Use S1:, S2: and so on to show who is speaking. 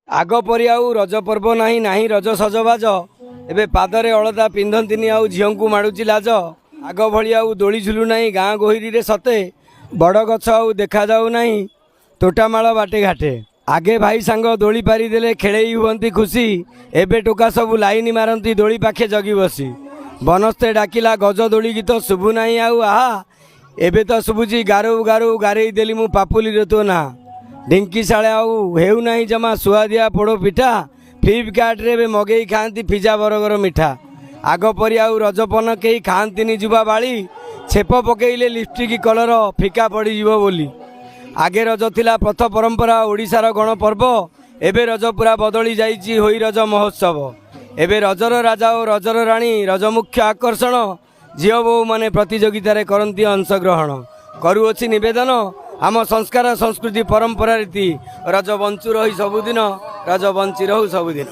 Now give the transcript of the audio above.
S1: आग परी आउ रज पर्व नाही नाही रज सजबाज एबे पादरे अलता पिंधंतिनी आउ झील को माड़ुची लाज आग भली आउ दोली झुलु नाही गाँ गोहिरी रे सते बड़ गछ आउ देखा जाऊ नाही तोटामाଳ बाटे घाटे आगे भाई सांग दोली पारी देले खेळेई हुअंती खुशी एबे टोका सब लाइन मारंती दोली पाखे जगी बसी बनस्ते डाकिला गज दोली गीत शुभु नाही आउ आहा एबे तो शुभुची गारऊ गारऊ गारेई देली मु पापुली रे तो ना ढिंकी शाले आउ हेउ नाही जमा सुआदिया पोड़ो पिठा फ्लिपकार्ट रे मगेई खाती पिज्जा बर्गर मिठा आग परी आउ रजपन कई खाती जुबा बाली छेप पकेइले लिपस्टिक कलर फिका पड़ीजिवो बोली आगे रज थिला प्रथ परंपरा ओडिशार गणपर्व एबे रज पूरा बदली जाइछि होई रज महोत्सव एबे रजर राजा और रजर राणी रज मुख्य आकर्षण झील बो माने प्रतियोगितार करती अंशग्रहण करुअछि निवेदन आम संस्कार संस्कृति परंपरा रीति रज बंचु रही सबुदिन रज बंची रहू सबुदिन।